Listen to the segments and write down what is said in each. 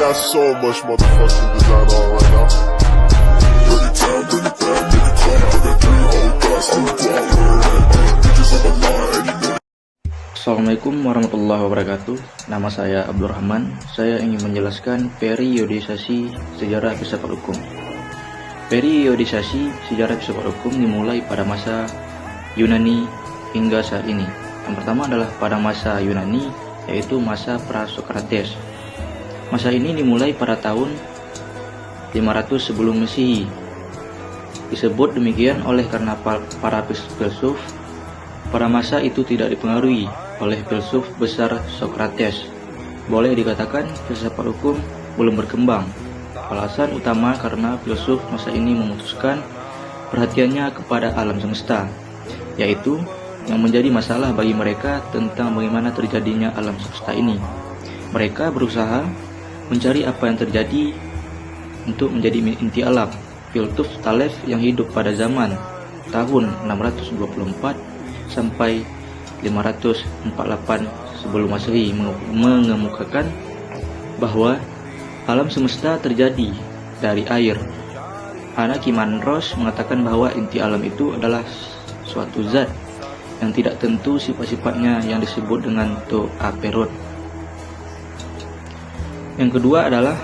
got so much motherfucking design on right now. Bring it down, bring it down, make it clap. I got 3 whole thoughts, I'm wild, bitches on the line, and you know. Assalamualaikum warahmatullahi wabarakatuh. Nama saya Abdul Rahman. Saya ingin menjelaskan periodisasi sejarah filsafat hukum. Periodisasi sejarah filsafat hukum dimulai pada masa Yunani hingga saat ini. Yang pertama adalah pada masa Yunani, yaitu masa pra-Sokrates. Masa ini dimulai pada tahun 500 sebelum Masehi. Disebut demikian oleh karena para filsuf pada masa itu tidak dipengaruhi oleh filsuf besar Sokrates. Boleh dikatakan filsafat hukum belum berkembang. Alasan utama karena filsuf masa ini memutuskan perhatiannya kepada alam semesta, yaitu yang menjadi masalah bagi mereka tentang bagaimana terjadinya alam semesta ini. Mereka berusaha mencari apa yang terjadi untuk menjadi inti alam. Filsuf Thales yang hidup pada zaman tahun 624 sampai 548 sebelum Masehi mengemukakan bahwa alam semesta terjadi dari air. Anaximandros mengatakan bahwa inti alam itu adalah suatu zat yang tidak tentu sifat-sifatnya yang disebut dengan to aperon. Yang kedua adalah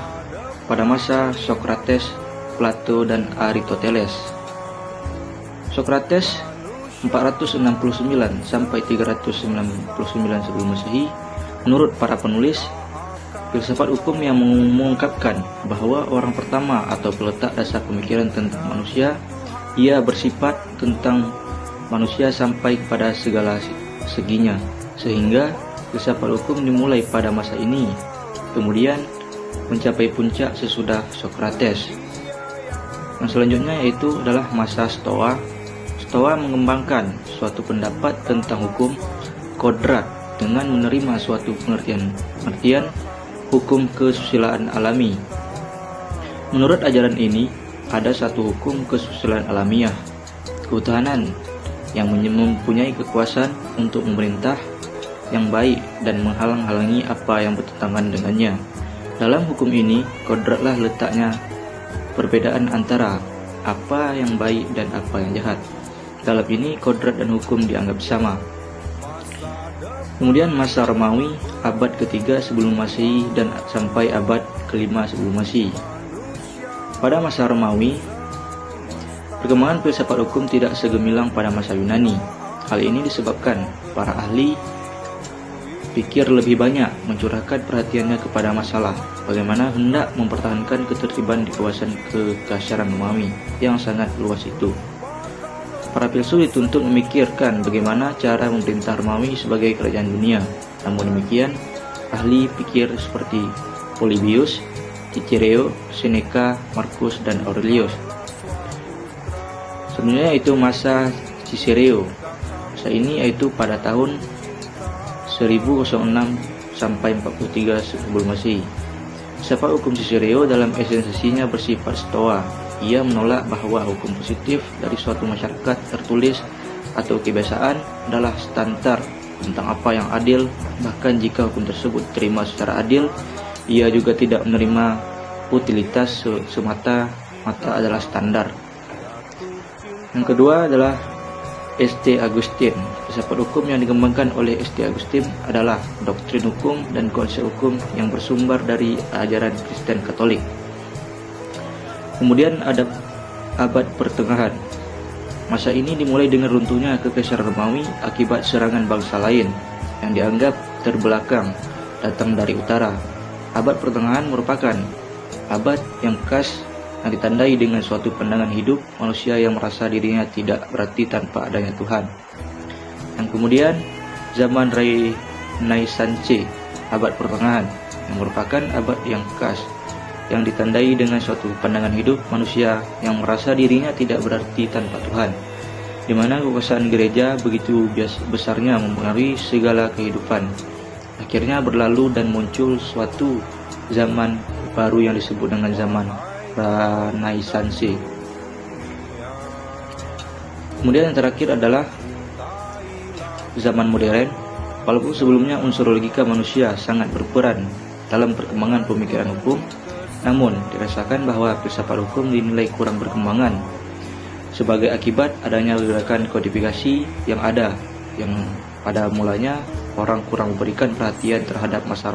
pada masa Sokrates, Plato, dan Aristoteles. Sokrates 469 sampai 399 sebelum Masehi. Menurut para penulis, filsafat hukum yang mengungkapkan bahwa orang pertama atau peletak dasar pemikiran tentang manusia, ia bersifat tentang manusia sampai kepada segala seginya, sehingga filsafat hukum dimulai pada masa ini, kemudian mencapai puncak sesudah Sokrates. Yang selanjutnya yaitu adalah masa Stoa. Stoa mengembangkan suatu pendapat tentang hukum kodrat dengan menerima suatu pengertian hukum kesusilaan alami. Menurut ajaran ini, ada satu hukum kesusilaan alamiah, kehutanan, yang mempunyai kekuasaan untuk memerintah yang baik dan menghalang-halangi apa yang bertentangan dengannya. Dalam hukum ini, kodratlah letaknya perbedaan antara apa yang baik dan apa yang jahat. Dalam ini, kodrat dan hukum dianggap sama. Kemudian masa Romawi, abad ketiga sebelum Masehi dan sampai abad kelima sebelum Masehi. Pada masa Romawi, perkembangan filsafat hukum tidak segemilang pada masa Yunani. Hal ini disebabkan para ahli pikir lebih banyak mencurahkan perhatiannya kepada masalah bagaimana hendak mempertahankan ketertiban di kawasan kekaisaran Romawi yang sangat luas itu. Para filsuf dituntut memikirkan bagaimana cara memerintah Romawi sebagai kerajaan dunia. Namun demikian, ahli pikir seperti Polybius, Cicero, Seneca, Marcus, dan Aurelius. Sebenarnya itu masa Cicero. Masa ini yaitu pada tahun 1006 sampai 43 sebelum Masehi. Filsafat hukum Cicero dalam esensinya bersifat Stoa. Ia menolak bahwa hukum positif dari suatu masyarakat tertulis atau kebiasaan adalah standar tentang apa yang adil. Bahkan jika hukum tersebut diterima secara adil, ia juga tidak menerima utilitas semata-mata adalah standar. Yang kedua adalah St. Augustine. Filsafat hukum yang dikembangkan oleh St. Augustine adalah doktrin hukum dan konsep hukum yang bersumber dari ajaran Kristen Katolik. Kemudian ada abad pertengahan. Masa ini dimulai dengan runtuhnya kekaisaran Romawi akibat serangan bangsa lain yang dianggap terbelakang datang dari utara. Abad pertengahan merupakan abad yang khas yang ditandai dengan suatu pandangan hidup manusia yang merasa dirinya tidak berarti tanpa adanya Tuhan. Yang kemudian zaman Renaissance, abad pertengahan, yang merupakan abad yang khas yang ditandai dengan suatu pandangan hidup manusia yang merasa dirinya tidak berarti tanpa Tuhan, di mana kekuasaan gereja begitu besarnya mempengaruhi segala kehidupan. Akhirnya berlalu dan muncul suatu zaman baru yang disebut dengan zaman Renaissance. Kemudian yang terakhir adalah zaman modern. Walaupun sebelumnya unsur logika manusia sangat berperan dalam perkembangan pemikiran hukum, namun dirasakan bahwa filsafat hukum dinilai kurang berkembangan sebagai akibat adanya gerakan kodifikasi yang pada mulanya orang kurang memberikan perhatian terhadap masalah